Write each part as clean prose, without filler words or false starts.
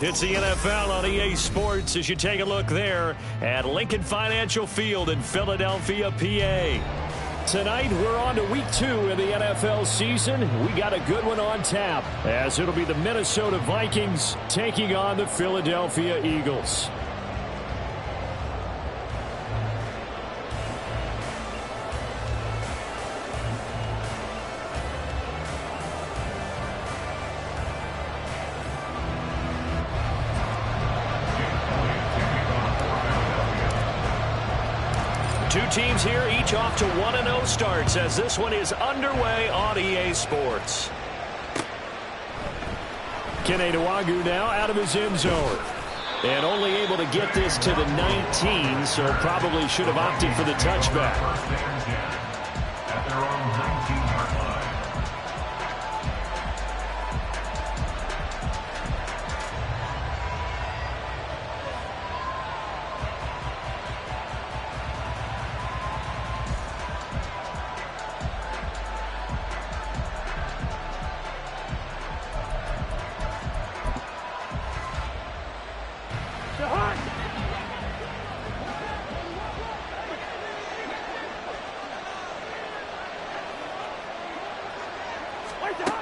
It's the NFL on EA Sports as you take a look there at Lincoln Financial Field in Philadelphia, PA. Tonight, we're on to week 2 of the NFL season. We got a good one on tap, as it'll be the Minnesota Vikings taking on the Philadelphia Eagles. Two teams here, each off to 1-0 starts as this one is underway on EA Sports. Kene Nwangwu now out of his end zone. And only able to get this to the 19, so probably should have opted for the touchback. At their own 19-yard line.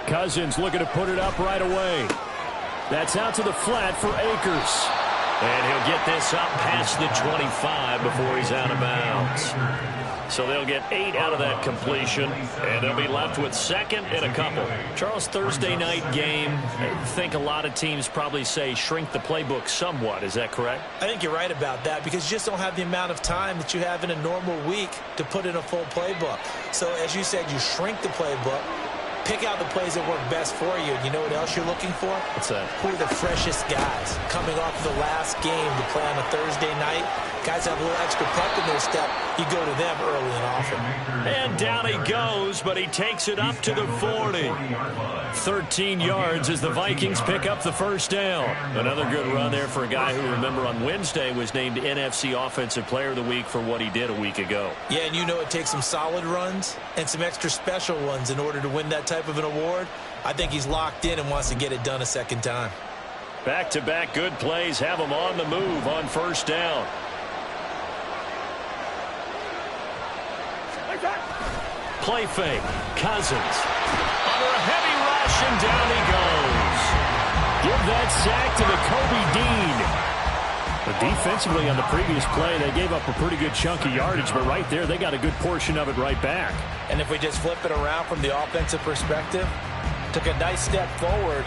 Cousins looking to put it up right away. That's out to the flat for Akers. And he'll get this up past the 25 before he's out of bounds. So they'll get 8 out of that completion, and they'll be left with second and a couple. Charles, Thursday night game, I think a lot of teams probably say shrink the playbook somewhat. Is that correct? I think you're right about that because you just don't have the amount of time that you have in a normal week to put in a full playbook. So as you said, you shrink the playbook. Pick out the plays that work best for you. And you know what else you're looking for? What's that? Who are the freshest guys coming off the last game to play on a Thursday night? Guys have a little extra pep in their step. You go to them early and often. And down he goes, but he takes it up to the 40. 13 yards as the Vikings pick up the first down. Another good run there for a guy who, remember, on Wednesday was named NFC Offensive Player of the Week for what he did a week ago. Yeah, and you know it takes some solid runs and some extra special ones in order to win that type of an award. I think he's locked in and wants to get it done a second time. Back-to-back good plays have him on the move on first down. Play fake. Cousins. Under a heavy rush, and down he goes. Give that sack to the Kobe Dean. But defensively on the previous play, they gave up a pretty good chunk of yardage, but right there, they got a good portion of it right back. And if we just flip it around from the offensive perspective, took a nice step forward,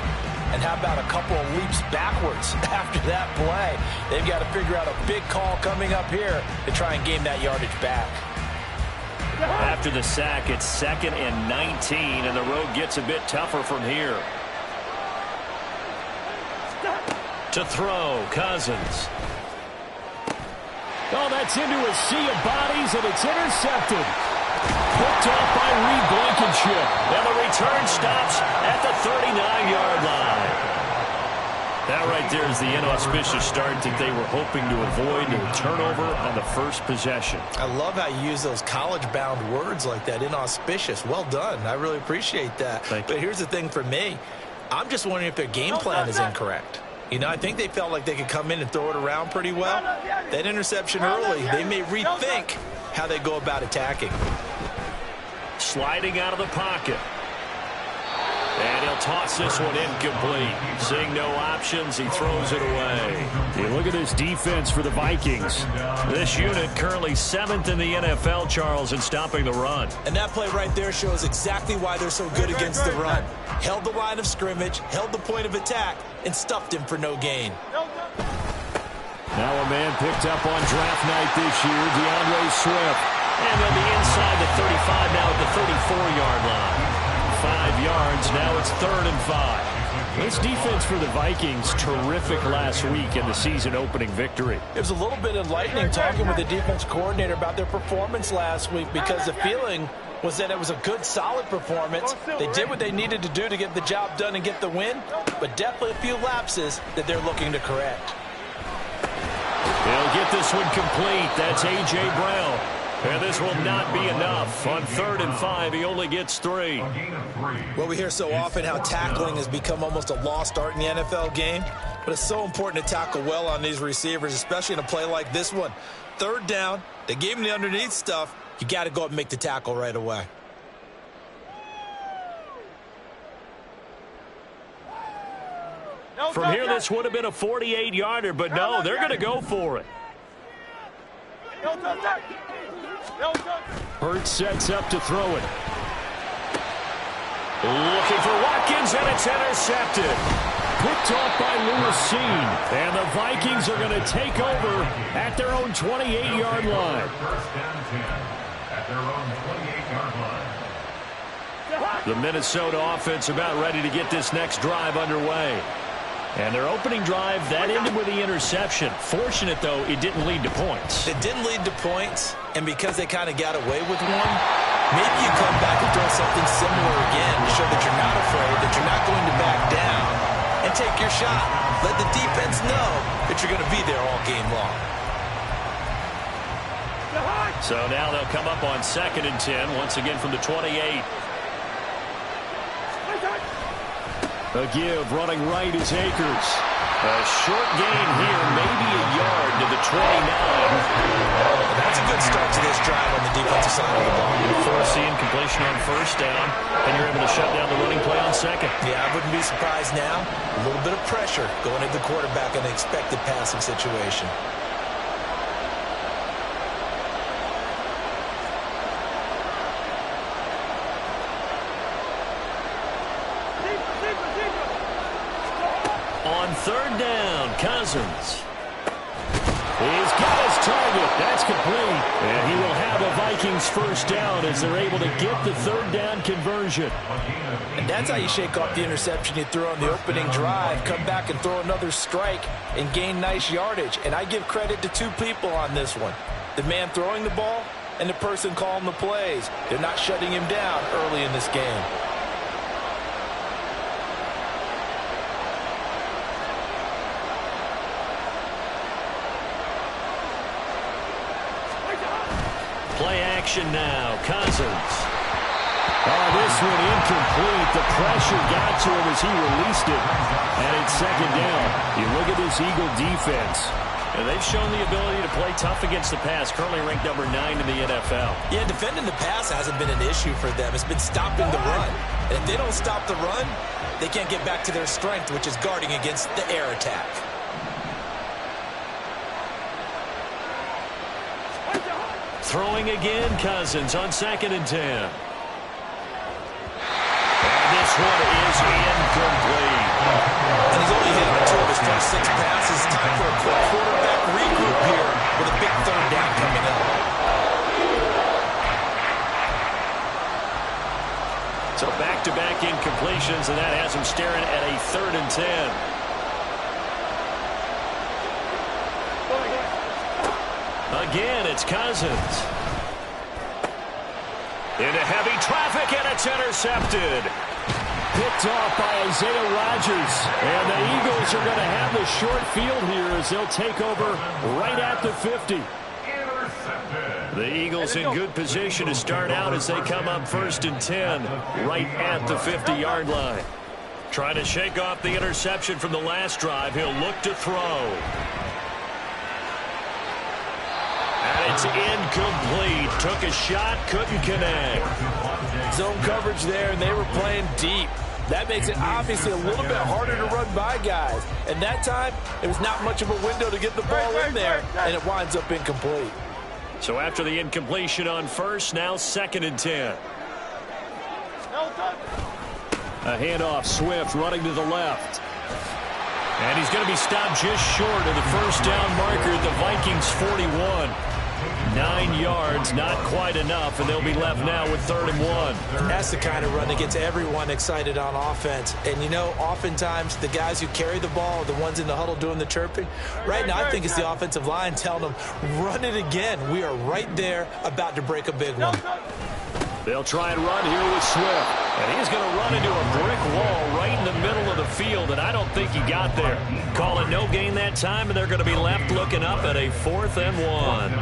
and how about a couple of leaps backwards after that play? They've got to figure out a big call coming up here to try and gain that yardage back. After the sack, it's 2nd and 19, and the road gets a bit tougher from here. To throw, Cousins. Oh, that's into a sea of bodies, and it's intercepted. Picked off by Reed Blankenship, and the return stops at the 39-yard line. That right there is the inauspicious start that they were hoping to avoid, a turnover on the first possession. I love how you use those college-bound words like that, inauspicious. Well done. I really appreciate that. But here's the thing for me. I'm just wondering if their game plan is incorrect. You know, I think they felt like they could come in and throw it around pretty well. That interception early, they may rethink how they go about attacking. Sliding out of the pocket. And he'll toss this one incomplete. Seeing no options, he throws it away. Hey, look at this defense for the Vikings. This unit currently 7th in the NFL, Charles, in stopping the run. And that play right there shows exactly why they're so good against the run. Held the line of scrimmage, held the point of attack, and stuffed him for no gain. Now a man picked up on draft night this year, DeAndre Swift. And they'll be inside the 35 now at the 34-yard line. 5 yards, now it's 3rd and 5. This defense for the Vikings, terrific last week in the season-opening victory. It was a little bit enlightening talking with the defense coordinator about their performance last week because the feeling was that it was a good, solid performance. They did what they needed to do to get the job done and get the win, but definitely a few lapses that they're looking to correct. They'll get this one complete. That's A.J. Brown. And this will not be enough. On 3rd and 5, he only gets 3. Well, we hear so often how tackling has become almost a lost art in the NFL game. But it's so important to tackle well on these receivers, especially in a play like this one. 3rd down, they gave him the underneath stuff. You got to go up and make the tackle right away. From here, this would have been a 48-yarder, but no, they're going to go for it. Hurts sets up to throw it. Looking for Watkins, and it's intercepted. Picked off by Lewisine, and the Vikings are going to take over at their own 28-yard line. First down 10 at their own 28-yard line. The Minnesota offense about ready to get this next drive underway. And their opening drive, that ended with the interception. Fortunate, though, it didn't lead to points. It didn't lead to points, and because they kind of got away with one, maybe you come back and throw something similar again to show that you're not afraid, that you're not going to back down, and take your shot. Let the defense know that you're going to be there all game long. So now they'll come up on 2nd and 10, once again from the 28. A give, running right is Akers. A short gain here, maybe a yard to the 29. That's a good start to this drive on the defensive side of the ball. Forcing completion on 1st down, and you're able to shut down the running play on 2nd. Yeah, I wouldn't be surprised now. A little bit of pressure going into the quarterback in an expected passing situation. On 3rd down, Cousins. He's got his target. That's complete. And he will have a Vikings 1st down as they're able to get the 3rd down conversion. And that's how you shake off the interception you threw on the opening drive. Come back and throw another strike and gain nice yardage. And I give credit to 2 people on this one. The man throwing the ball and the person calling the plays. They're not shutting him down early in this game. Play action now. Cousins. Oh, this one incomplete. The pressure got to him as he released it. And it's 2nd down. You look at this Eagle defense. And they've shown the ability to play tough against the pass. Currently ranked number 9 in the NFL. Yeah, defending the pass hasn't been an issue for them. It's been stopping the run. And if they don't stop the run, they can't get back to their strength, which is guarding against the air attack. Throwing again, Cousins on 2nd and 10. And this one is incomplete. And he's only hit 2 of his first 6 passes. Time for a quick quarterback regroup here with a big 3rd down coming up. So back-to-back incompletions, and that has him staring at a 3rd and 10. Again, it's Cousins. Into heavy traffic, and it's intercepted. Picked off by Isaiah Rodgers. And the Eagles are going to have the short field here as they'll take over right at the 50. The Eagles in good position to start out as they come up 1st and 10 right at the 50-yard line. Trying to shake off the interception from the last drive. He'll look to throw. And it's incomplete. Took a shot, couldn't connect. Zone coverage there, and they were playing deep. That makes it obviously a little bit harder to run by guys. And that time, there was not much of a window to get the ball in there, and it winds up incomplete. So after the incompletion on 1st, now 2nd and 10. A handoff, Swift running to the left. And he's going to be stopped just short of the 1st down marker at the Vikings 41. 9 yards, not quite enough, and they'll be left now with 3rd and 1. That's the kind of run that gets everyone excited on offense. And, you know, oftentimes the guys who carry the ball are the ones in the huddle doing the chirping. Right now, I think it's the offensive line telling them, run it again. We are right there about to break a big one. They'll try and run here with Swift. And he's going to run into a brick wall right in the middle of the field, and I don't think he got there. Call it no gain that time, and they're going to be left looking up at a 4th and 1.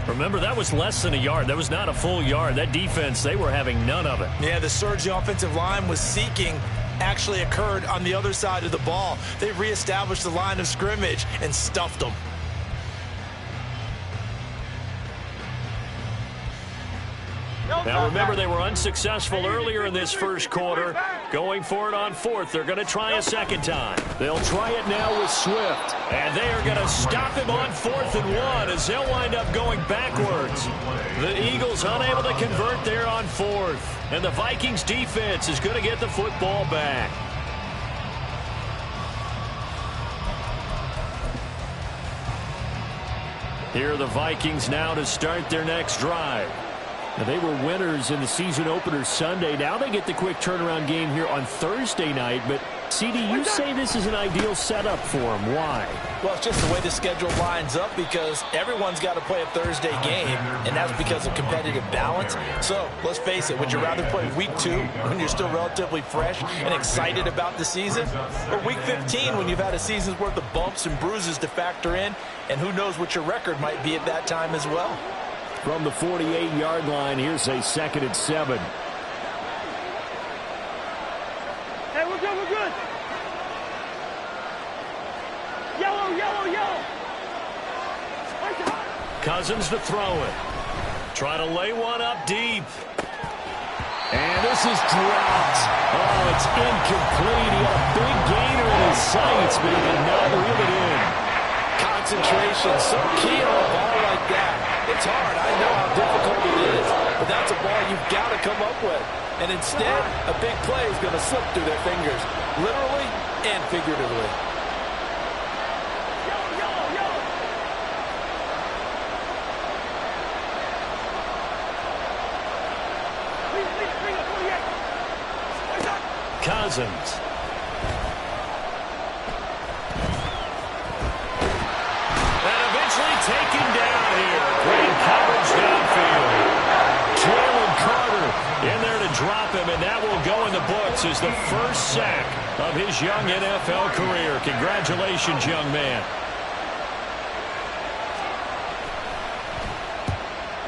Remember, that was less than a yard. That was not a full yard. That defense, they were having none of it. Yeah, the surge the offensive line was seeking actually occurred on the other side of the ball. They reestablished the line of scrimmage and stuffed them. Now remember, they were unsuccessful earlier in this first quarter. Going for it on fourth. They're going to try a second time. They'll try it now with Swift. And they are going to stop him on 4th and 1 as they'll wind up going backwards. The Eagles unable to convert there on 4th. And the Vikings defense is going to get the football back. Here are the Vikings now to start their next drive. Now, they were winners in the season opener Sunday. Now they get the quick turnaround game here on Thursday night. But, CD, you say this is an ideal setup for them. Why? Well, it's just the way the schedule lines up because everyone's got to play a Thursday game, and that's because of competitive balance. So, let's face it, would you rather play week 2 when you're still relatively fresh and excited about the season? Or week 15 when you've had a season's worth of bumps and bruises to factor in, and who knows what your record might be at that time as well? From the 48-yard line, here's a 2nd and 7. Hey, we're good, we're good. Yellow, yellow, yellow. Cousins to throw it. Try to lay one up deep. And this is dropped. Oh, it's incomplete. He had a big gainer in his sights, but he did not reel it in. Concentration, so key on a ball like that. It's hard. I know how difficult it is, but that's a ball you've got to come up with. And instead, a big play is going to slip through their fingers, literally and figuratively. Cousins. And eventually taken down here. Great coverage downfield. Jalen Carter in there to drop him, and that will go in the books as the first sack of his young NFL career. Congratulations, young man.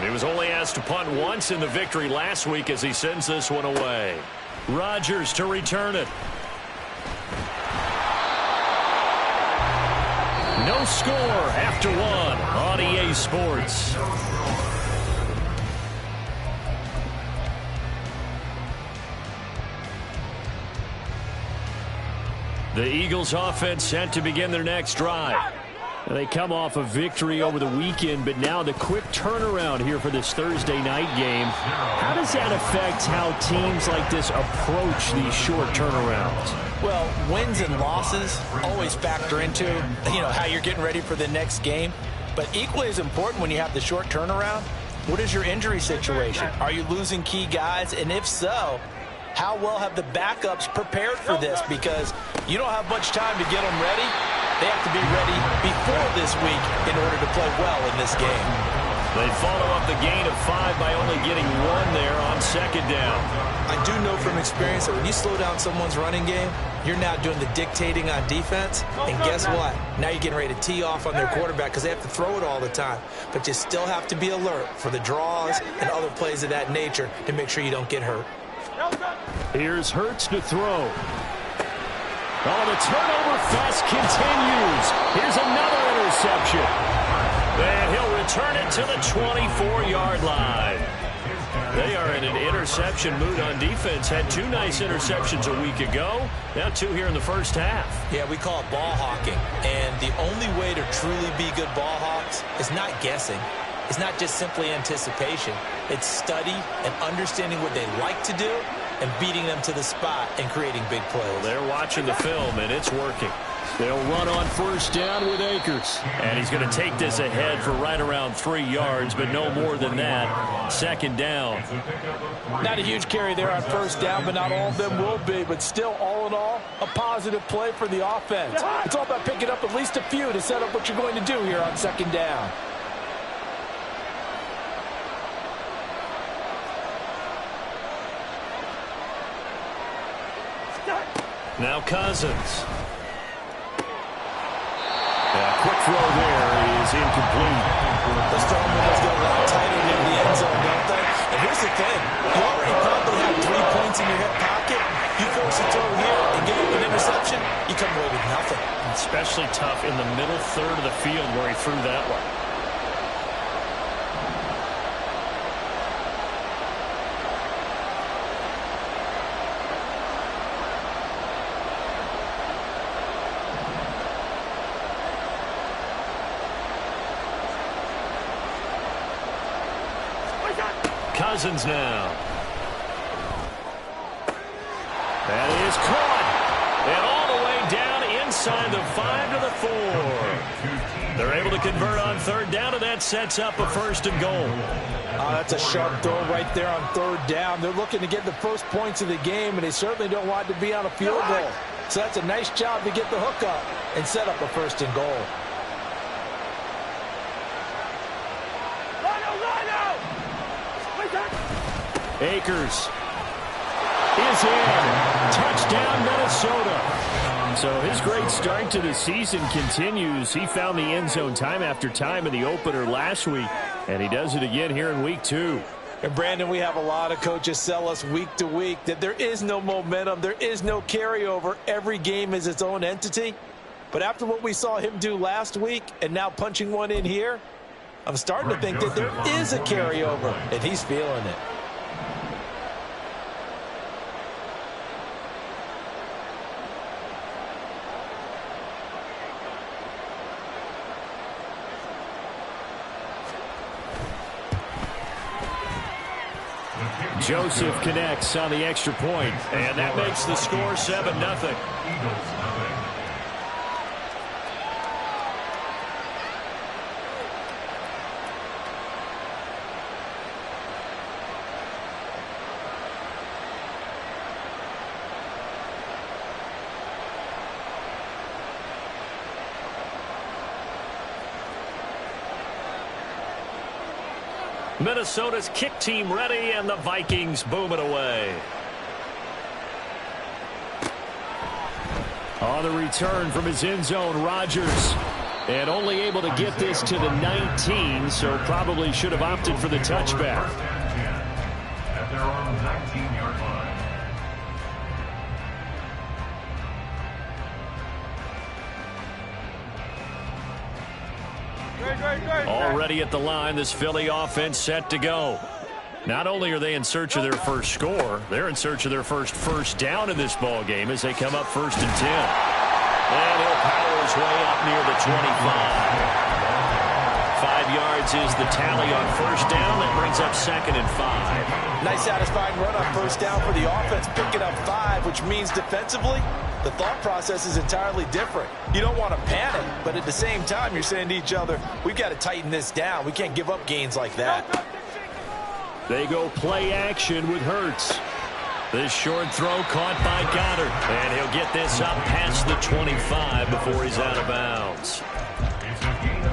He was only asked to punt once in the victory last week as he sends this one away. Rodgers to return it. No score after 1 on EA Sports. The Eagles offense set to begin their next drive. They come off a victory over the weekend, but now the quick turnaround here for this Thursday night game. How does that affect how teams like this approach these short turnarounds? Well, wins and losses always factor into, how you're getting ready for the next game. But equally as important when you have the short turnaround, what is your injury situation? Are you losing key guys? And if so, how well have the backups prepared for this? Because you don't have much time to get them ready. They have to be ready before this week in order to play well in this game. They follow up the gain of 5 by only getting 1 there on 2nd down. I do know from experience that when you slow down someone's running game, you're now doing the dictating on defense. And guess what? Now you're getting ready to tee off on their quarterback because they have to throw it all the time. But you still have to be alert for the draws and other plays of that nature to make sure you don't get hurt. Here's Hurts to throw. Oh, the turnover fest continues. Here's another interception. And he'll return it to the 24-yard line. They are in an interception mood on defense. Had 2 nice interceptions a week ago. Now 2 here in the first half. Yeah, we call it ball hawking. And the only way to truly be good ball hawks is not guessing. It's not just simply anticipation. It's study and understanding what they like to do and beating them to the spot and creating big plays. Well, they're watching the film, and it's working. They'll run on 1st down with Akers. And he's going to take this ahead for right around 3 yards, but no more than that. 2nd down. Not a huge carry there on 1st down, but not all of them will be. But still, all in all, a positive play for the offense. It's all about picking up at least a few to set up what you're going to do here on 2nd down. Now Cousins. Quick throw there is incomplete. Let's throw him when let's go line here's the thing. You already probably have 3 points in your hip pocket. You force a throw here and give up an interception, you come away with nothing. Especially tough in the middle third of the field where he threw that one. Cousins now. That is caught. And all the way down inside the 5 to the 4. They're able to convert on third down, and that sets up a 1st and goal. That's a sharp throw right there on third down. They're looking to get the first points of the game, and they certainly don't want to be on a field goal. So that's a nice job to get the hook up and set up a 1st and goal. Akers is in. Touchdown, Minnesota. So his great start to the season continues. He found the end zone time after time in the opener last week, and he does it again here in week 2. And Brandon, we have a lot of coaches sell us week to week that there is no momentum, there is no carryover. Every game is its own entity. But after what we saw him do last week and now punching one in here, I'm starting to think that there is a carryover, and he's feeling it. Joseph connects on the extra point, and that makes the score 7-0. Minnesota's kick team ready, and the Vikings boom it away. On the return from his end zone, Rodgers. And only able to get this to the 19, so probably should have opted for the touchback. At their own 19-yard line. Already at the line, this Philly offense set to go. Not only are they in search of their first score, they're in search of their first down in this ball game as they come up 1st and 10. And he'll power his way up near the 25. 5 yards is the tally on 1st down. That brings up 2nd and 5. Nice satisfying run on 1st down for the offense, picking up 5, which means defensively, the thought process is entirely different. You don't want to panic, but at the same time, you're saying to each other, we've got to tighten this down. We can't give up gains like that. They go play action with Hurts. This short throw caught by Goddard. And he'll get this up past the 25 before he's out of bounds.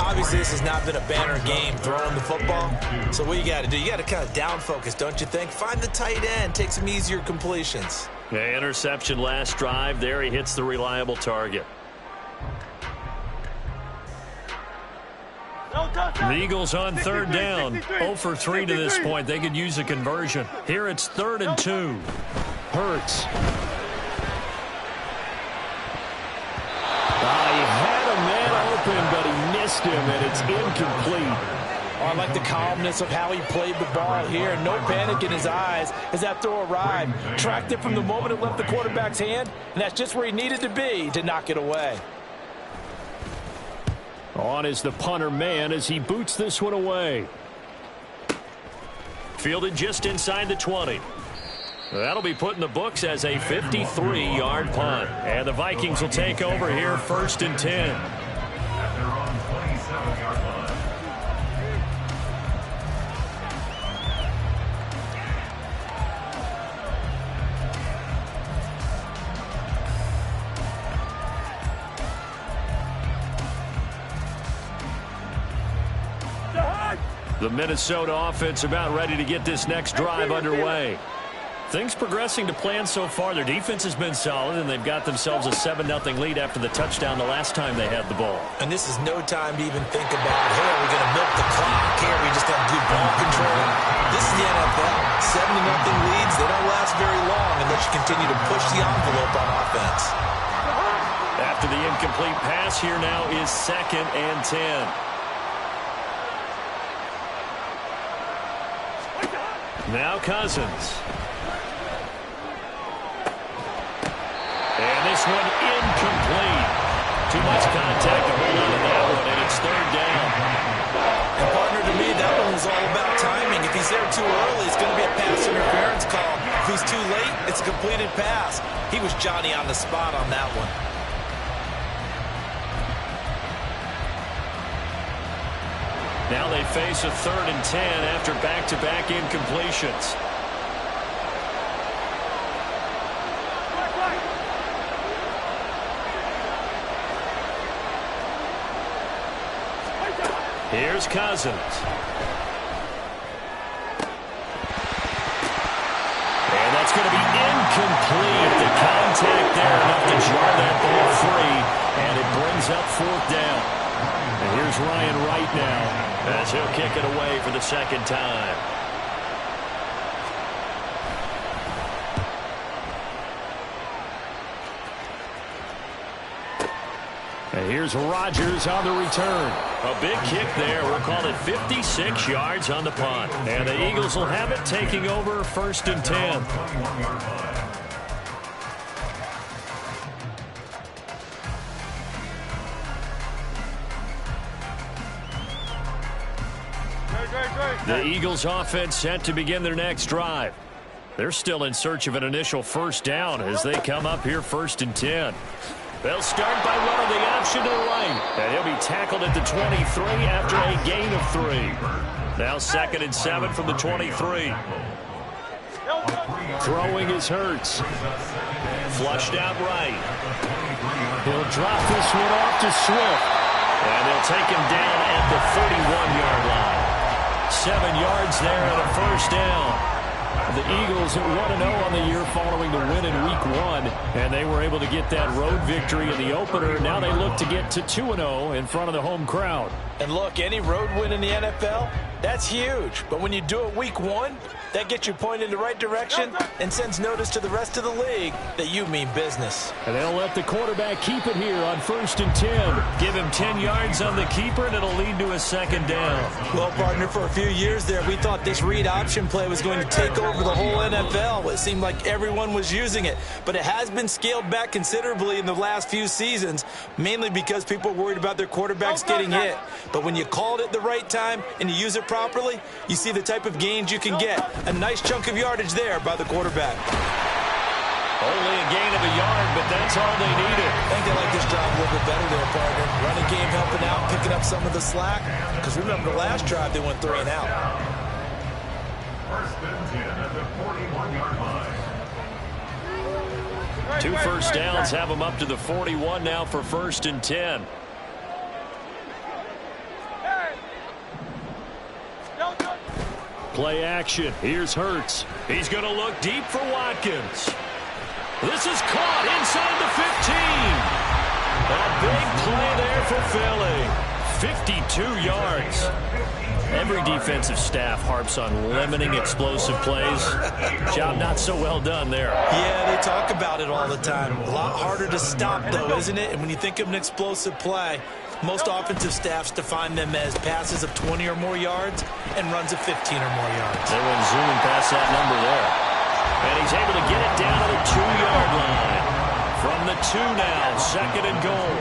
Obviously, this has not been a banner game throwing the football. So what you got to do, you got to kind of down focus, don't you think? Find the tight end, take some easier completions. Yeah, interception last drive. There he hits the reliable target. The Eagles on 3rd down. 0 for 3 to this point. They could use a conversion. Here it's 3rd and 2. Hurts. He had a man open, but he missed him, and it's incomplete. I like the calmness of how he played the ball here. No panic in his eyes as that throw arrived. Tracked it from the moment it left the quarterback's hand, and that's just where he needed to be to knock it away. On is the punter man as he boots this one away. Fielded just inside the 20. That'll be put in the books as a 53-yard punt. And the Vikings will take over here 1st and 10. At their own 27-yard line. The Minnesota offense about ready to get this next drive underway. things progressing to plan so far. Their defense has been solid, and they've got themselves a 7-0 lead after the touchdown the last time they had the ball. And this is no time to even think about, hey, are we going to milk the clock? Hey, are we just going to do ball control? This is the NFL. 7-0 leads, they don't last very long unless you continue to push the envelope on offense. After the incomplete pass, here now is 2nd and 10. Now Cousins. And this one incomplete. Too much contact to hold on to that one, and it's 3rd down. And partner, to me, that one was all about timing. If he's there too early, it's going to be a pass interference call. If he's too late, it's a completed pass. He was Johnny on the spot on that one. Now they face a 3rd and 10 after back-to-back incompletions. Here's Cousins. And that's going to be incomplete. The contact there enough to jar that ball free, and it brings up 4th down. And here's Ryan Wright now as he'll kick it away for the 2nd time. And here's Rodgers on the return. A big kick there. We'll call it 56 yards on the punt. And the Eagles will have it, taking over 1st and 10. The Eagles offense set to begin their next drive. They're still in search of an initial 1st down as they come up here 1st and 10. They'll start by running the option to the right. And he'll be tackled at the 23 after a gain of 3. Now 2nd and 7 from the 23. Throwing is Hurts. Flushed out right. He'll drop this one off to Swift. And they'll take him down at the 41-yard line. 7 yards there and a 1st down. The Eagles 1-0 on the year following the win in Week 1, and they were able to get that road victory in the opener. Now they look to get to 2-0 in front of the home crowd. And look, any road win in the NFL, that's huge. But when you do it Week 1, that gets you pointed in the right direction and sends notice to the rest of the league that you mean business. And they'll let the quarterback keep it here on 1st and 10. Give him 10 yards on the keeper, and it'll lead to a 2nd down. Well, partner, for a few years there, we thought this read option play was going to take over the whole NFL. It seemed like everyone was using it. But it has been scaled back considerably in the last few seasons, mainly because people are worried about their quarterbacks getting hit. But when you call it at the right time and you use it properly, you see the type of gains you can get. A nice chunk of yardage there by the quarterback. Only a gain of a yard, but that's all they needed. I think they like this drive a little bit better there, partner. Running game helping out, picking up some of the slack. Because remember, the last drive they went 3 and out. 1st and 10 at the 41-yard line. 2 first downs have them up to the 41 now for 1st and 10. Play action. Here's Hurts. He's going to look deep for Watkins. This is caught inside the 15. A big play there for Philly. 52 yards. Every defensive staff harps on limiting explosive plays. Job not so well done there. Yeah, they talk about it all the time. A lot harder to stop, though, isn't it? And when you think of an explosive play, most offensive staffs define them as passes of 20 or more yards and runs of 15 or more yards. They went zooming past that number there. And he's able to get it down to the 2-yard line. From the 2 now, 2nd and goal.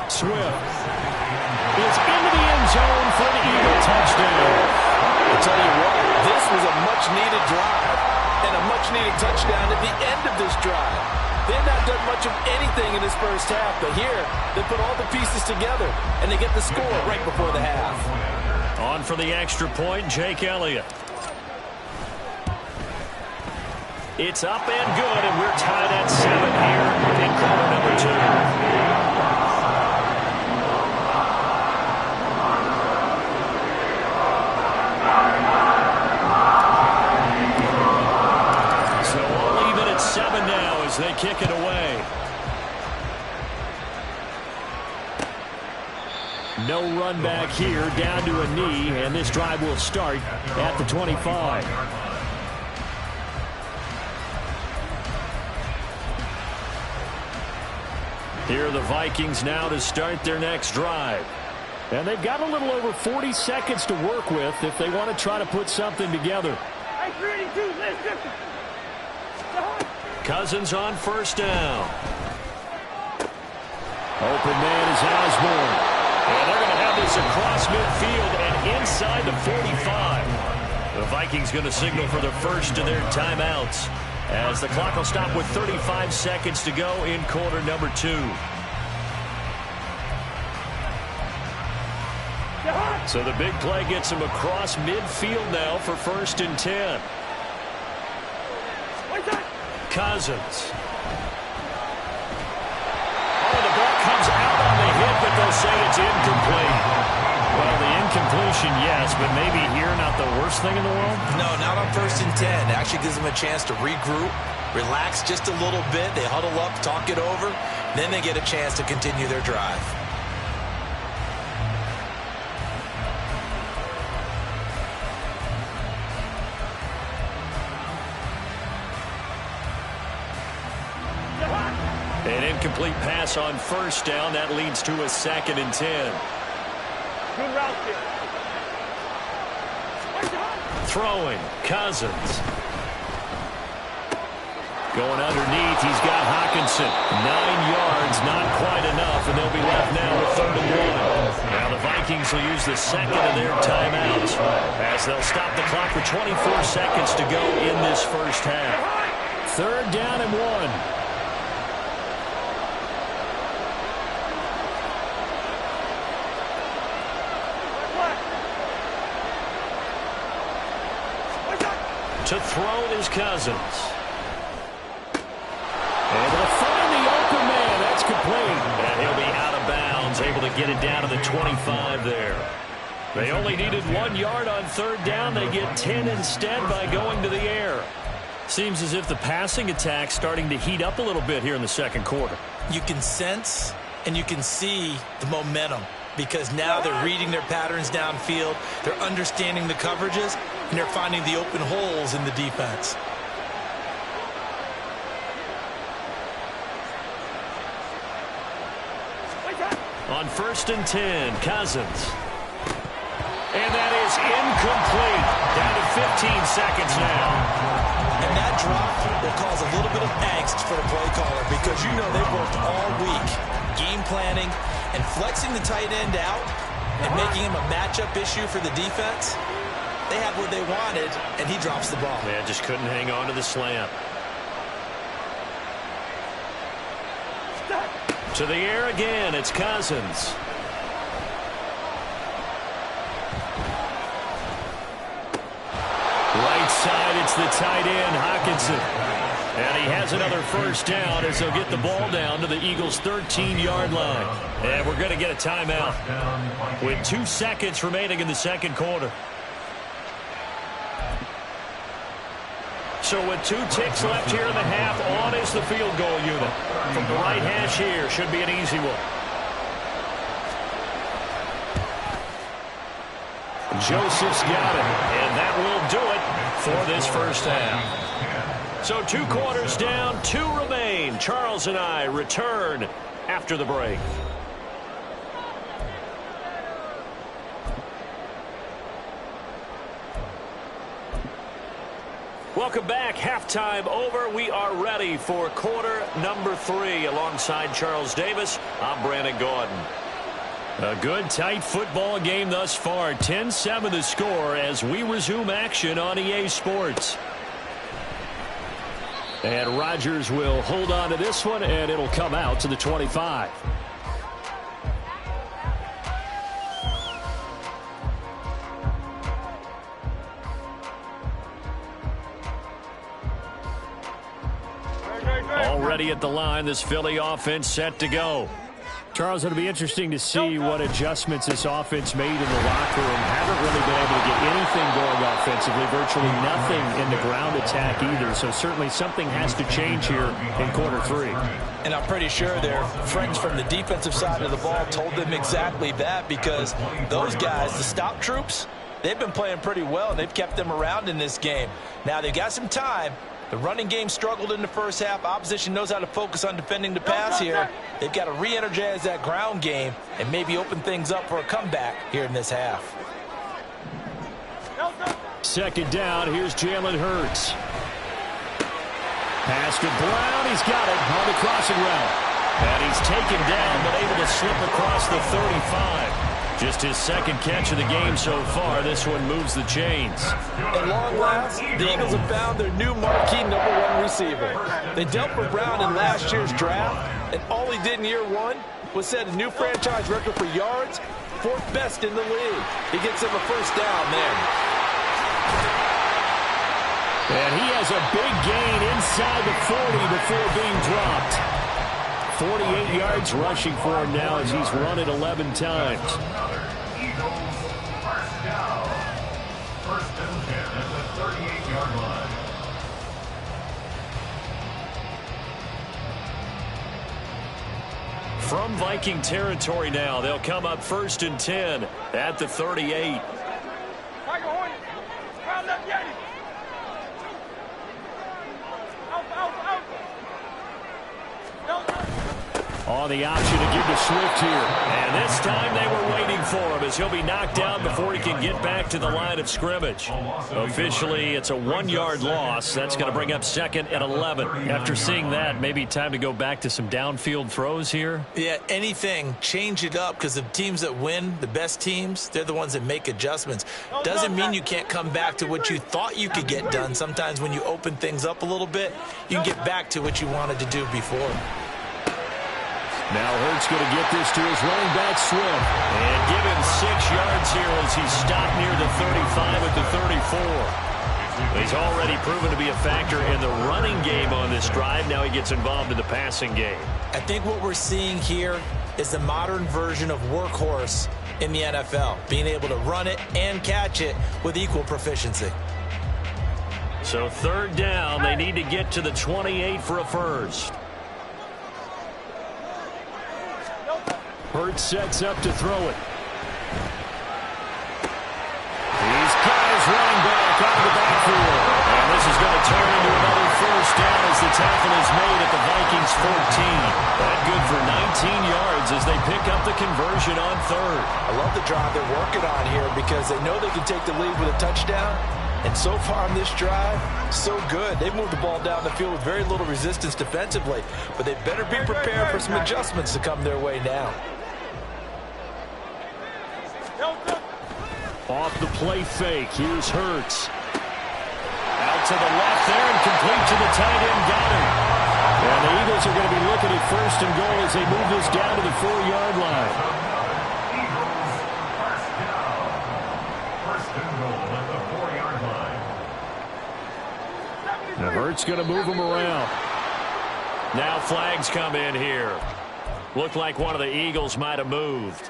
Swift is into the end zone for the Eagle touchdown. I'll tell you what, this was a much-needed drive and a much-needed touchdown at the end of this drive. They've not done much of anything in this first half, but here they put all the pieces together, and they get the score right before the half. On for the extra point, Jake Elliott. It's up and good, and we're tied at 7 here in quarter number 2. they kick it away. No run back here, down to a knee, and this drive will start at the 25. Here are the Vikings now to start their next drive. And they've got a little over 40 seconds to work with if they want to try to put something together. Cousins on first down. Open man is Osborne. And they're going to have this across midfield and inside the 45. The Vikings going to signal for the first of their timeouts as the clock will stop with 35 seconds to go in quarter number 2. So the big play gets him across midfield now for 1st and 10. Cousins. The ball comes out on the hit, but they'll say it's incomplete. Well, the incompletion, yes, but maybe here not the worst thing in the world? No, not on 1st and 10. It actually gives them a chance to regroup, relax just a little bit. They huddle up, talk it over. Then they get a chance to continue their drive. An incomplete pass on first down. That leads to a 2nd and 10. Good route here. Throwing. Cousins. Going underneath. He's got Hockenson. 9 yards. Not quite enough. And they'll be left now with 3rd and 1. Now the Vikings will use the second of their timeouts as they'll stop the clock for 24 seconds to go in this first half. 3rd down and 1. To throw is Cousins. And they'll find the open man. That's complete. And he'll be out of bounds, able to get it down to the 25 there. They only needed 1 yard on 3rd down. They get 10 instead by going to the air. Seems as if the passing attack's starting to heat up a little bit here in the second quarter. You can sense and you can see the momentum because now they're reading their patterns downfield. They're understanding the coverages. And they're finding the open holes in the defense. On 1st and 10, Cousins. And that is incomplete. Down to 15 seconds now. And that drop will cause a little bit of angst for the play caller because you know they've worked all week game planning and flexing the tight end out and making him a matchup issue for the defense. They had what they wanted, and he drops the ball. Man, just couldn't hang on to the slant. To the air again, it's Cousins. Right side, it's the tight end, Hockenson. And he has another first down as they'll get the ball down to the Eagles' 13-yard line. And we're going to get a timeout with 2 seconds remaining in the second quarter. So with 2 ticks left here in the half, on is the field goal unit. From the right hash here, should be an easy one. Joseph's got it, and that will do it for this first half. So 2 quarters down, 2 remain. Charles and I return after the break. Welcome back. Halftime over. We are ready for quarter number 3. Alongside Charles Davis, I'm Brandon Gordon. A good, tight football game thus far. 10-7 the score as we resume action on EA Sports. And Rodgers will hold on to this one, and it'll come out to the 25. Already at the line, this Philly offense set to go. Charles, it'll be interesting to see what adjustments this offense made in the locker room. Haven't really been able to get anything going offensively, virtually nothing in the ground attack either. So certainly something has to change here in quarter 3. And I'm pretty sure their friends from the defensive side of the ball told them exactly that, because those guys, the stop troops, they've been playing pretty well, and they've kept them around in this game. Now, they've got some time. The running game struggled in the first half. Opposition knows how to focus on defending the pass here. They've got to re-energize that ground game and maybe open things up for a comeback here in this half. Second down, here's Jalen Hurts. Pass to Brown, he's got it on the crossing route. And he's taken down, but able to slip across the 35. Just his second catch of the game so far. This one moves the chains. At long last, the Eagles have found their new marquee #1 receiver. They dealt for Brown in last year's draft, and all he did in year 1 was set a new franchise record for yards, 4th best in the league. He gets him a first down there. And he has a big gain inside the 40 before being dropped. 48 yards rushing for him now as he's run it 11 times. First and 10 at the 38-yard line. From Viking territory now, they'll come up first and 10 at the 38. On the option to give to Swift here. And this time they were waiting for him as he'll be knocked down before he can get back to the line of scrimmage. Officially, it's a 1-yard loss. That's going to bring up second and 11. After seeing that, maybe time to go back to some downfield throws here. Yeah, anything. Change it up, because the teams that win, the best teams, they're the ones that make adjustments. Doesn't mean you can't come back to what you thought you could get done. Sometimes when you open things up a little bit, you can get back to what you wanted to do before. Now Hurts going to get this to his running back, Swift. And give him 6 yards here as he's stopped near the 35 at the 34. He's already proven to be a factor in the running game on this drive. Now he gets involved in the passing game. I think what we're seeing here is the modern version of workhorse in the NFL, being able to run it and catch it with equal proficiency. So third down, they need to get to the 28 for a first. Hurts sets up to throw it. He's got his running back out of the backfield. And this is going to turn into another first down as the tackle is made at the Vikings 14. That good for 19 yards as they pick up the conversion on third. I love the drive they're working on here, because they know they can take the lead with a touchdown. And so far on this drive, so good. They moved the ball down the field with very little resistance defensively. But they better be prepared for some adjustments to come their way now. Off the play fake, here's Hurts. Out to the left there and complete to the tight end, got him. And the Eagles are going to be looking at first and goal as they move this down to the 4-yard line. First and goal at the 4-yard line. Now Hurts going to move him around. Now flags come in here. Looked like one of the Eagles might have moved.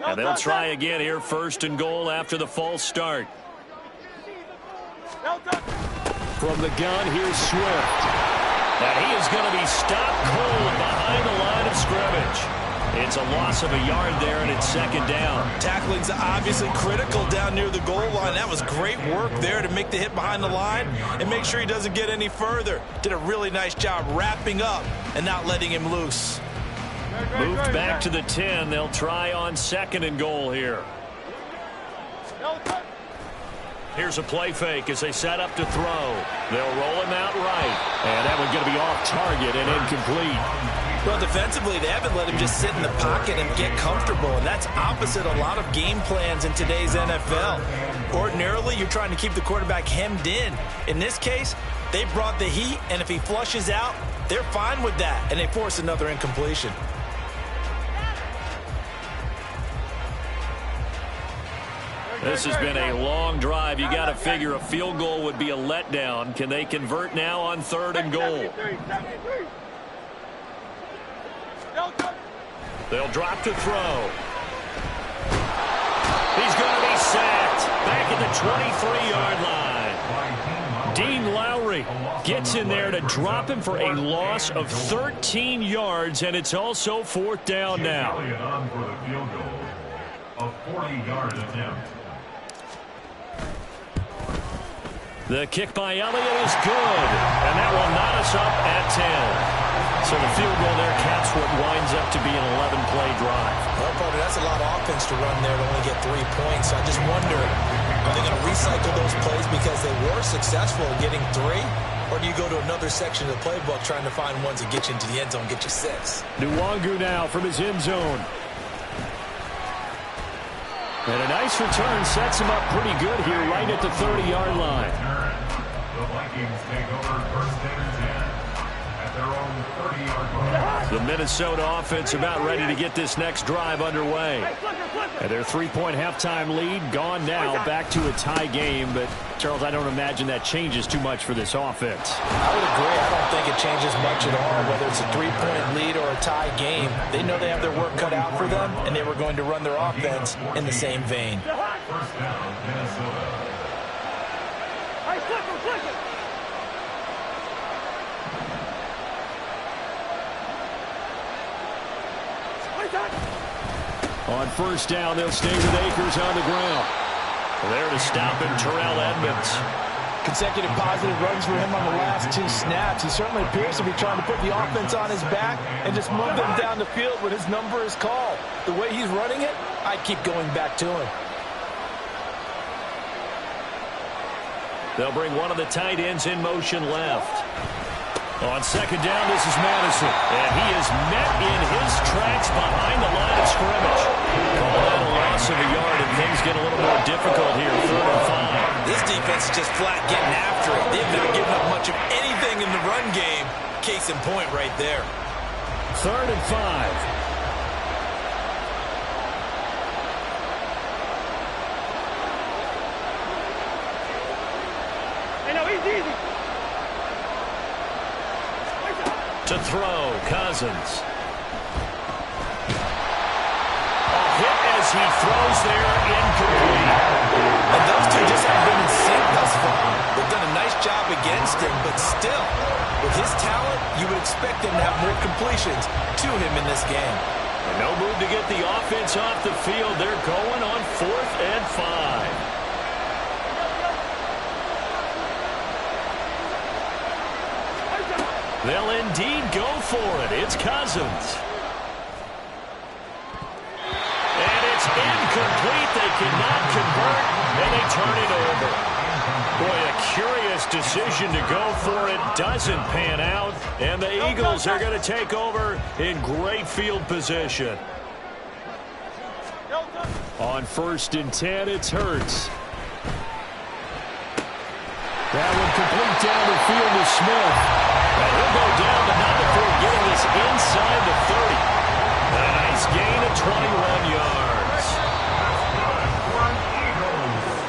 And they'll try again here, first and goal after the false start. From the gun, here's Swift. And he is going to be stopped cold behind the line of scrimmage. It's a loss of a yard there, and it's second down. Tackling's obviously critical down near the goal line. That was great work there to make the hit behind the line and make sure he doesn't get any further. Did a really nice job wrapping up and not letting him loose. Moved back to the 10. They'll try on second and goal here. Here's a play fake as they set up to throw. They'll roll him out right. And that one's going to be off target and incomplete. Well, defensively, they haven't let him just sit in the pocket and get comfortable, and that's opposite a lot of game plans in today's NFL. Ordinarily, you're trying to keep the quarterback hemmed in. In this case, they brought the heat, and if he flushes out, they're fine with that, and they force another incompletion. This has been a long drive. You got to figure a field goal would be a letdown. Can they convert now on 3rd and goal? They'll drop to throw. He's going to be sacked back at the 23-yard line. Dean Lowry gets in there to drop him for a loss of 13 yards, and it's also 4th down now. The kick by Elliott is good, and that will knot us up at 10. So the field goal there caps what winds up to be an 11-play drive. Well, partner, that's a lot of offense to run there to only get 3 points. So I just wonder, are they going to recycle those plays because they were successful in getting 3? Or do you go to another section of the playbook trying to find ones that get you into the end zone, get you 6? Nwangu now from his end zone. And a nice return sets him up pretty good here right at the 30-yard line. The Vikings take over 1st and 10 at their own 30-yard line. The Minnesota offense about ready to get this next drive underway. And their 3-point halftime lead gone now, back to a tie game. But, Charles, I don't imagine that changes too much for this offense. I would agree. I don't think it changes much at all, whether it's a 3-point lead or a tie game. They know they have their work cut out for them, and they were going to run their offense in the same vein. 1st down, Minnesota. On 1st down, they'll stay with Akers on the ground. There to stop him, Terrell Edmonds. Consecutive positive runs for him on the last 2 snaps. He certainly appears to be trying to put the offense on his back and just move them down the field when his number is called. The way he's running it, I keep going back to him. They'll bring one of the tight ends in motion left. On 2nd down, this is Madison. And he is met in his tracks behind the line of scrimmage. Call that a loss of a yard, and things get a little more difficult here, 3rd and 5. This defense is just flat getting after it. They've not given up much of anything in the run game. Case in point right there. 3rd and 5. To throw, Cousins. A hit as he throws there, incomplete. And those two just haven't been in sync thus far. They've done a nice job against him, but still, with his talent, you would expect them to have more completions to him in this game. And no move to get the offense off the field. They're going on 4th and 5. They'll indeed go for it. It's Cousins. And it's incomplete. They cannot convert, and they turn it over. Boy, a curious decision to go for it. Doesn't pan out, and the Eagles are going to take over in great field position. On 1st and 10, it's Hurts. That one complete down the field to Smith. And he'll go down, but not before getting this inside the 30. A nice gain of 21 yards.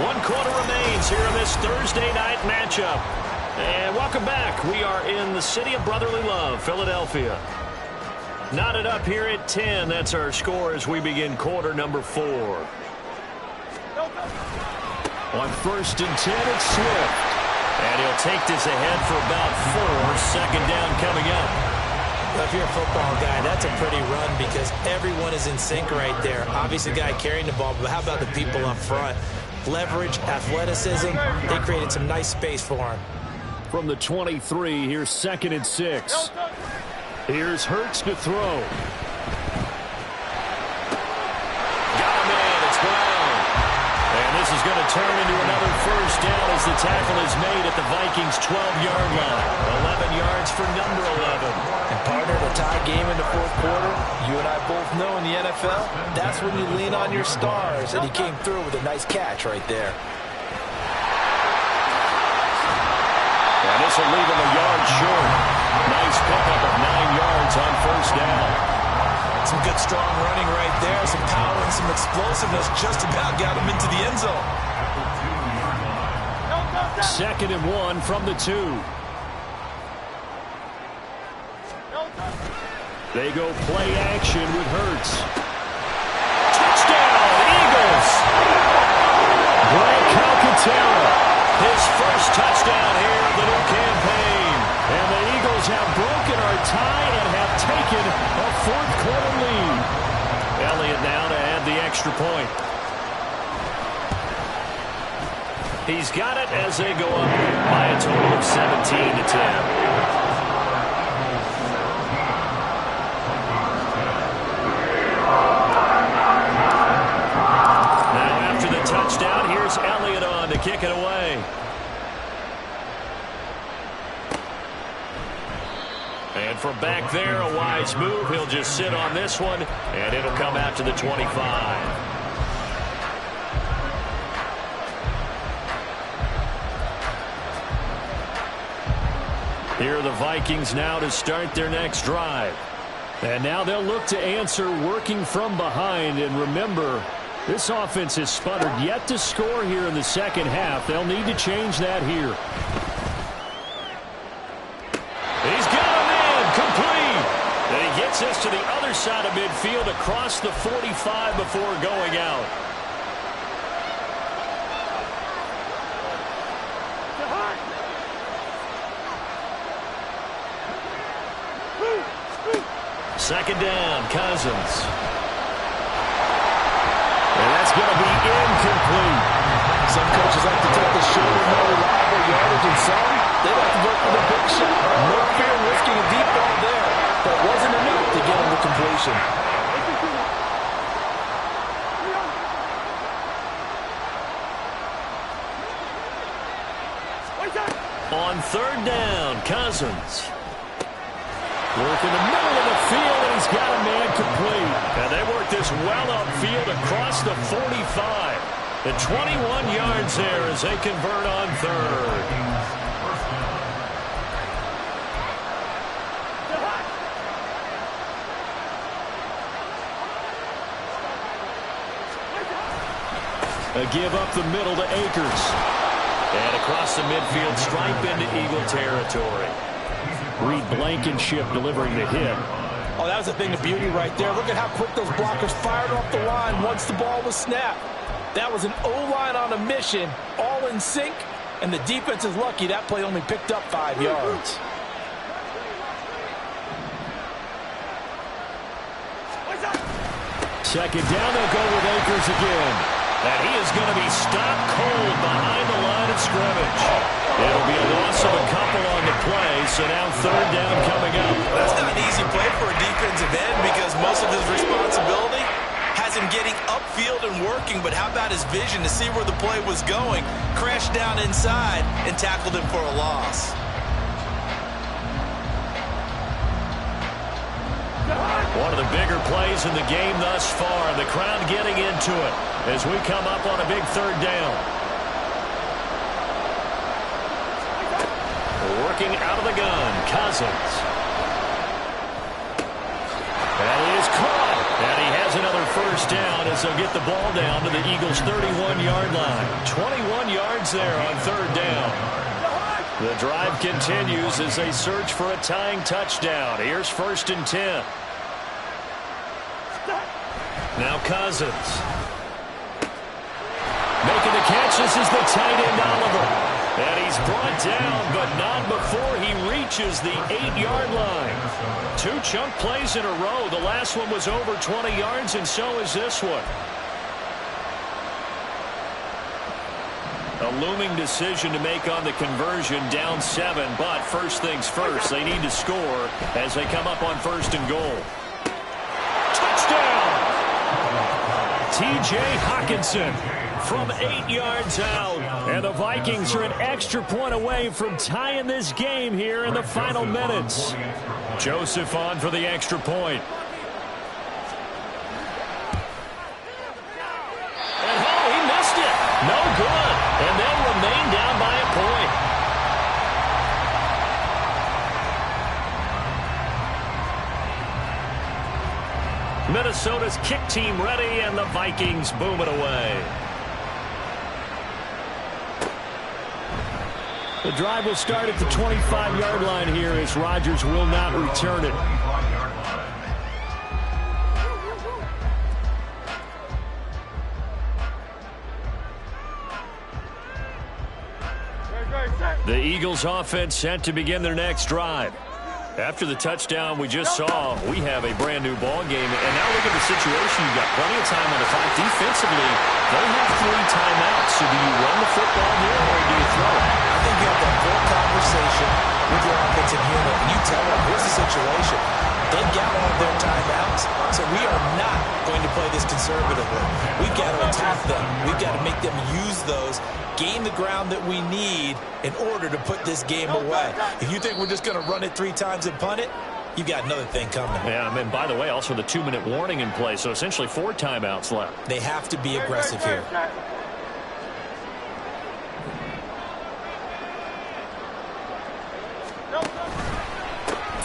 1 quarter remains here in this Thursday night matchup. And welcome back. We are in the city of brotherly love, Philadelphia. Knotted up here at 10. That's our score as we begin quarter number 4. On 1st and 10, it's Swift. And he'll take this ahead for about 4. 2nd down coming up. Well, if you're a football guy, that's a pretty run because everyone is in sync right there. Obviously, the guy carrying the ball, but how about the people up front? Leverage, athleticism, they created some nice space for him. From the 23, here's 2nd and 6. Here's Hurts to throw. Got him in. It's Brown. And this is going to turn into another 1st down as the tackle is made at the Vikings' 12-yard line. 11 yards for number 11. And partner, the tie game in the 4th quarter, you and I both know in the NFL, that's when you lean on your stars. And he came through with a nice catch right there. And this will leave him a yard short. Nice pickup of 9 yards on 1st down. Some good Good, strong running right there. Some power and some explosiveness just about got him into the end zone. 2nd and 1 from the 2. They go play action with Hurts. Touchdown, Eagles! Greg Calcaterra, his first touchdown here of the new campaign. And the Eagles have broken our tie and have taken a 4th quarter lead. Elliott now to add the extra point. He's got it as they go up by a total of 17-10. Touchdown. Here's Elliott on to kick it away. And from back there, a wise move. He'll just sit on this one, and it'll come out to the 25. Here are the Vikings now to start their next drive. And now they'll look to answer working from behind. And remember, this offense has sputtered yet to score here in the second half. They'll need to change that here. He's got a man complete. And he gets us to the other side of midfield across the 45 before going out. Second down, Cousins. And that's going to be incomplete. Some coaches like to take the shorter, more reliable yardage, and some, they like to go for the big shot. No fear in risking a deep ball there. That wasn't enough to get him the completion. On 3rd down, Cousins. Work in the middle of the field, and he's got a man complete. And they work this well upfield across the 45. The 21 yards there as they convert on 3rd. A give up the middle to Akers. And across the midfield stripe into Eagle territory. Reed Blankenship delivering the hit. Oh, that was a thing of beauty right there. Look at how quick those blockers fired off the line once the ball was snapped. That was an O-line on a mission, all in sync, and the defense is lucky that play only picked up 5 yards. Second down, they'll go with Akers again. And he is going to be stopped cold behind the line of scrimmage. It'll be a loss of a couple on the play, so now 3rd down coming up. That's not an easy play for a defensive end because most of his responsibility has him getting upfield and working, but how about his vision to see where the play was going, crashed down inside, and tackled him for a loss. One of the bigger plays in the game thus far. The crowd getting into it as we come up on a big 3rd down. Working out of the gun, Cousins. And he is caught. And he has another 1st down as they'll get the ball down to the Eagles' 31-yard line. 21 yards there on 3rd down. The drive continues as they search for a tying touchdown. Here's 1st and 10. Now Cousins. Making the catch. This is the tight end, Oliver. And he's brought down, but not before he reaches the 8-yard line. 2 chunk plays in a row. The last one was over 20 yards, and so is this one. A looming decision to make on the conversion, down 7, but first things first, they need to score as they come up on 1st and goal. Touchdown! T.J. Hockenson from 8 yards out. And the Vikings are an extra point away from tying this game here in the final minutes. Joseph on for the extra point. And oh, he missed it. No good. And they'll remain down by a point. Minnesota's kick team ready, and the Vikings boom it away. The drive will start at the 25-yard line here as Rodgers will not return it. The Eagles offense set to begin their next drive. After the touchdown we just saw, we have a brand new ball game. And now look at the situation. You've got plenty of time on the clock. Defensively, they have 3 timeouts. So do you run the football here or do you throw it? I think you have that full conversation with your offensive unit, and you tell them, here's the situation. They've got all of their timeouts, so we are not going to play this conservatively. We've got to attack them. We've got to make them use those, gain the ground that we need in order to put this game away. If you think we're just going to run it 3 times and punt it, you've got another thing coming. Yeah, and by the way, also the 2-minute warning in play, so essentially 4 timeouts left. They have to be aggressive here.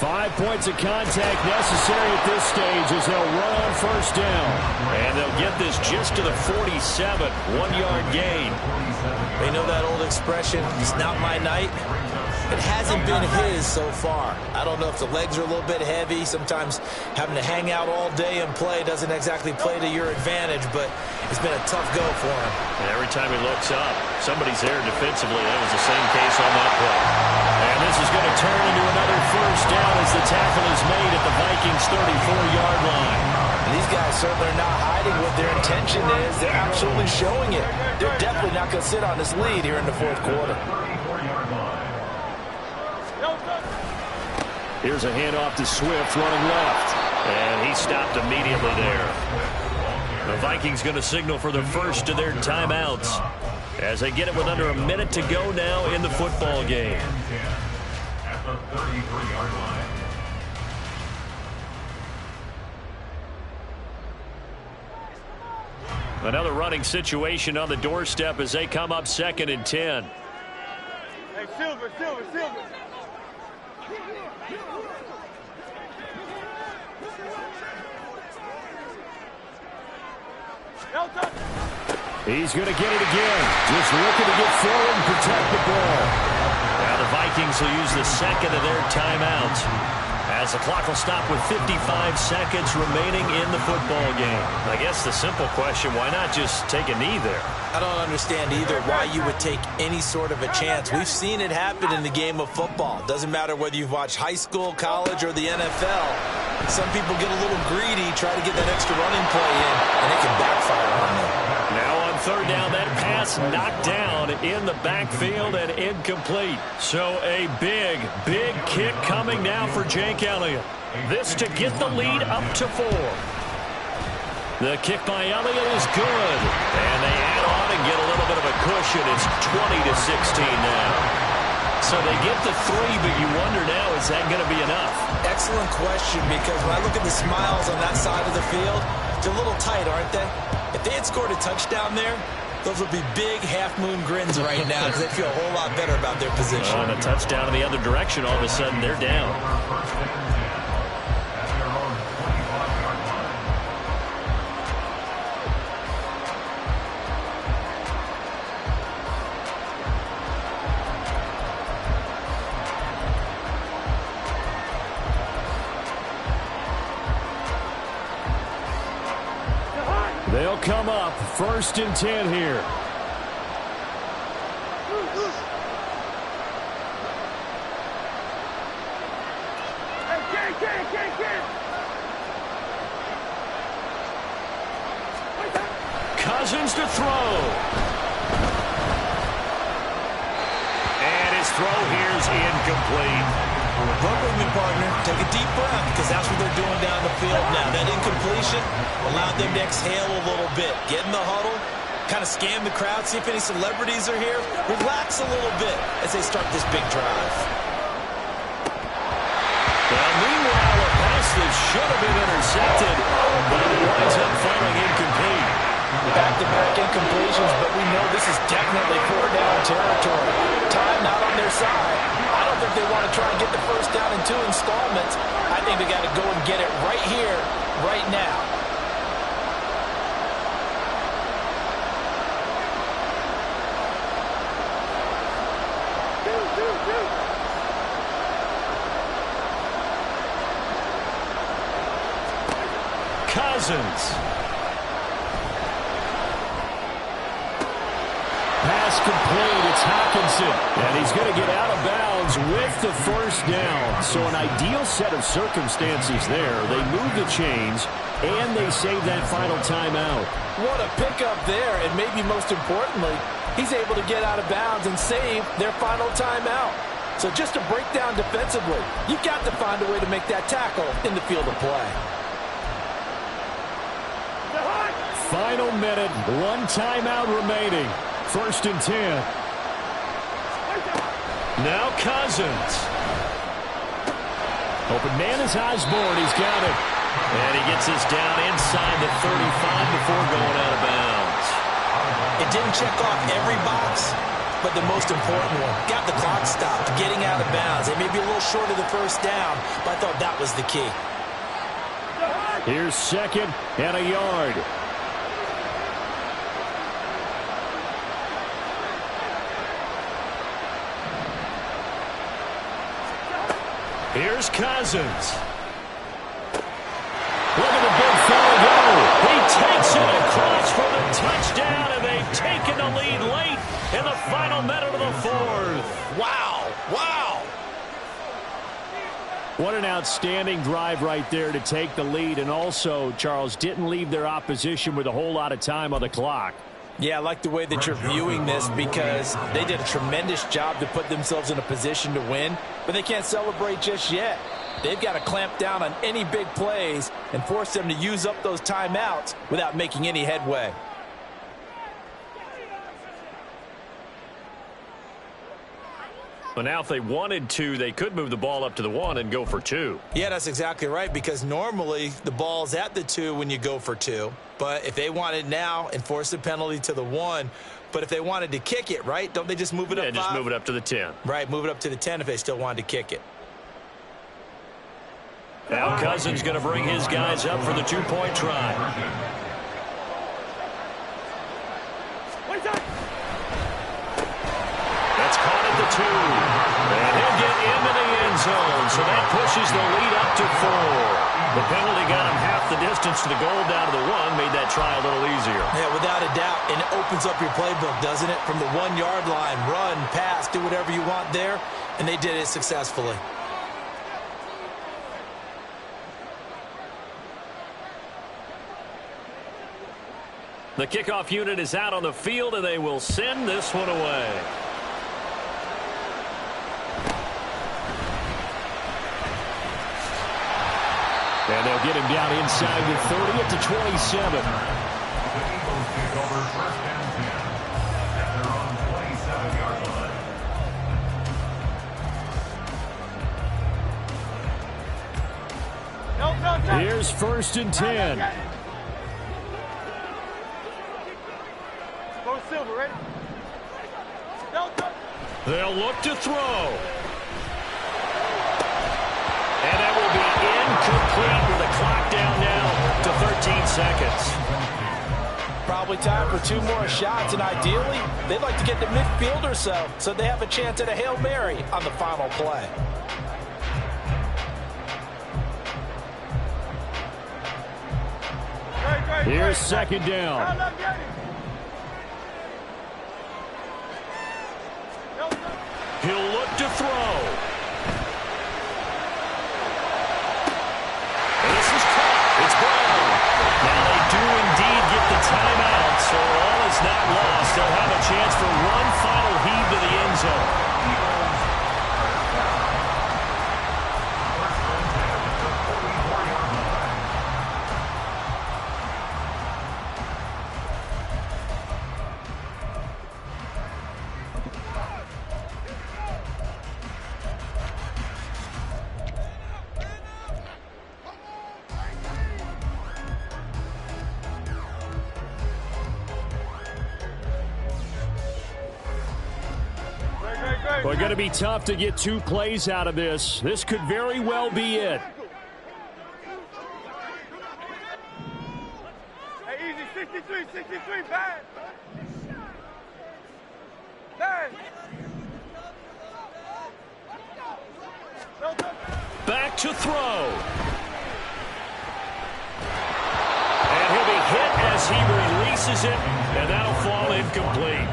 5 points of contact necessary at this stage as they'll run on first down. And they'll get this just to the 47, 1-yard gain. They know that old expression, it's not my night. It hasn't been his so far. I don't know if the legs are a little bit heavy. Sometimes having to hang out all day and play doesn't exactly play to your advantage, but it's been a tough go for him. And every time he looks up, somebody's there defensively. That was the same case on that play. And this is going to turn into another first down as the tackle is made at the Vikings' 34-yard line. And these guys certainly are not hiding what their intention is. They're absolutely showing it. They're definitely not going to sit on this lead here in the fourth quarter. Here's a handoff to Swift running left. And he stopped immediately there. The Vikings going to signal for the first of their timeouts as they get it with under a minute to go now in the football game. At the 33-yard line. Another running situation on the doorstep as they come up 2nd and 10. Hey, Silver. He's going to get it again. Just looking to get forward and protect the ball. Now the Vikings will use the second of their timeouts as the clock will stop with 55 seconds remaining in the football game. I guess the simple question, why not just take a knee there? I don't understand either why you would take any sort of a chance. We've seen it happen in the game of football. Doesn't matter whether you've watched high school, college, or the NFL. Some people get a little greedy, try to get that extra running play in, and it can backfire on them. Now on third down, that pass knocked down in the backfield and incomplete. So a big kick coming now for Jake Elliott. This to get the lead up to 4. The kick by Elliott is good. And they add on and get a little bit of a cushion. It's 20-16 now. So they get the 3, but you wonder now, is that going to be enough? Excellent question, because when I look at the smiles on that side of the field, they're a little tight, aren't they? If they had scored a touchdown there, those would be big half-moon grins right now because they feel a whole lot better about their position. On a touchdown in the other direction, all of a sudden they're down. They'll come up 1st and 10 here. Cousins to throw. And his throw here is incomplete. Work with me, partner. Take a deep breath, because that's what they're doing down the field now. That incompletion allowed them to exhale a little bit. Get in the huddle, kind of scan the crowd, see if any celebrities are here. Relax a little bit as they start this big drive. Well, meanwhile, a pass that should have been intercepted, but it winds up falling incomplete. Back-to-back incompletions, but we know this is definitely 4-down territory. Time not on their side. I don't think they want to try and get the first down in 2 installments. I think they got to go and get it right here right now. Cousins. Pass complete. It's Hockenson. And he's going to get out of bounds with the first down. So an ideal set of circumstances there. They move the chains, and they save that final timeout. What a pickup there. And maybe most importantly, he's able to get out of bounds and save their final timeout. So just to break down defensively, you've got to find a way to make that tackle in the field of play. Final minute, one timeout remaining. 1st and 10. Now Cousins. Open man is Osborne. He's got it. And he gets this down inside the 35 before going out of bounds. It didn't check off every box, but the most important one. Got the clock stopped, getting out of bounds. It may be a little short of the first down, but I thought that was the key. Here's 2nd and a yard. Here's Cousins. Look at the big fella go. He takes it across for the touchdown, and they've taken the lead late in the final minute of the 4th. Wow. Wow. What an outstanding drive right there to take the lead, and also, Charles, didn't leave their opposition with a whole lot of time on the clock. Yeah, I like the way that you're viewing this because they did a tremendous job to put themselves in a position to win, but they can't celebrate just yet. They've got to clamp down on any big plays and force them to use up those timeouts without making any headway. But now if they wanted to, they could move the ball up to the 1 and go for 2. Yeah, that's exactly right, because normally the ball's at the 2 when you go for 2. But if they wanted now, enforce the penalty to the 1. But if they wanted to kick it, right, don't they just move it up 5? Yeah, just move it up to the 10. Right, move it up to the 10 if they still wanted to kick it. Now Cousins going to bring his guys up for the 2-point try. That's caught at the 2. And he'll get into the end zone. So that pushes the lead up to 4. The penalty got him half the distance to the goal, down to the 1, made that try a little easier. Yeah, without a doubt. And it opens up your playbook, doesn't it? From the 1-yard line, run, pass, do whatever you want there. And they did it successfully. The kickoff unit is out on the field, and they will send this one away. And they'll get him down inside the 30 at the 27. The Eagles take over 1st and 10 at their own 27-yard line. Here's 1st and 10. Go Silver, ready? They'll look to throw. And that will be incomplete with the clock down now to 13 seconds. Probably time for 2 more shots, and ideally, they'd like to get to midfield or so they have a chance at a Hail Mary on the final play. Here's 2nd down. He'll look to throw. This is caught. It's Brown. Now they do indeed get the timeout, so all is not lost. They'll have a chance for one final heave to the end zone. Well, going to be tough to get 2 plays out of this. This could very well be it. 63, bad. Bad. Back to throw. And he'll be hit as he releases it, and that'll fall incomplete.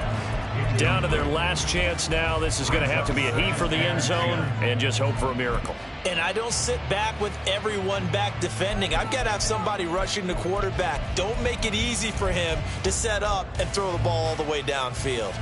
Down to their last chance now. This is going to have to be a heave for the end zone and just hope for a miracle. And I don't sit back with everyone back defending. I've got to have somebody rushing the quarterback. Don't make it easy for him to set up and throw the ball all the way downfield.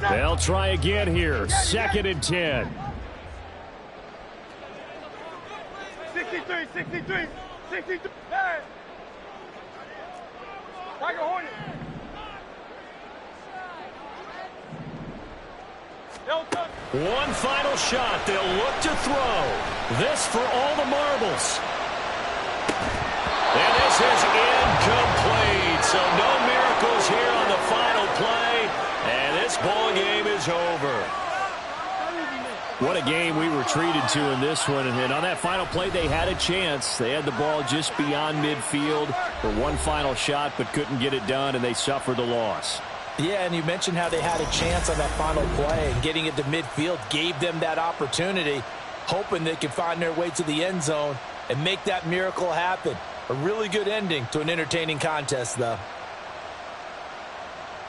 They'll try again here. 2nd and 10. 63. Hey. Tiger Hornet. One final shot. They'll look to throw. This for all the marbles. And this is incomplete. So no miracles here on the final play. And this ball game is over. What a game we were treated to in this one. And on that final play, they had a chance. They had the ball just beyond midfield for one final shot, but couldn't get it done, and they suffered the loss. Yeah, and you mentioned how they had a chance on that final play, and getting it to midfield gave them that opportunity, hoping they could find their way to the end zone and make that miracle happen. A really good ending to an entertaining contest, though.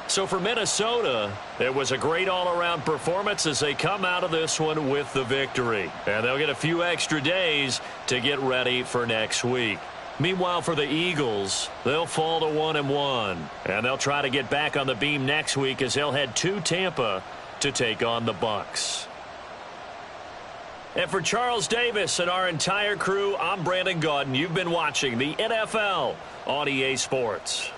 So for Minnesota, it was a great all-around performance as they come out of this one with the victory. And they'll get a few extra days to get ready for next week. Meanwhile, for the Eagles, they'll fall to 1-1. And they'll try to get back on the beam next week as they'll head to Tampa to take on the Bucs. And for Charles Davis and our entire crew, I'm Brandon Gaudin. You've been watching the NFL on EA Sports.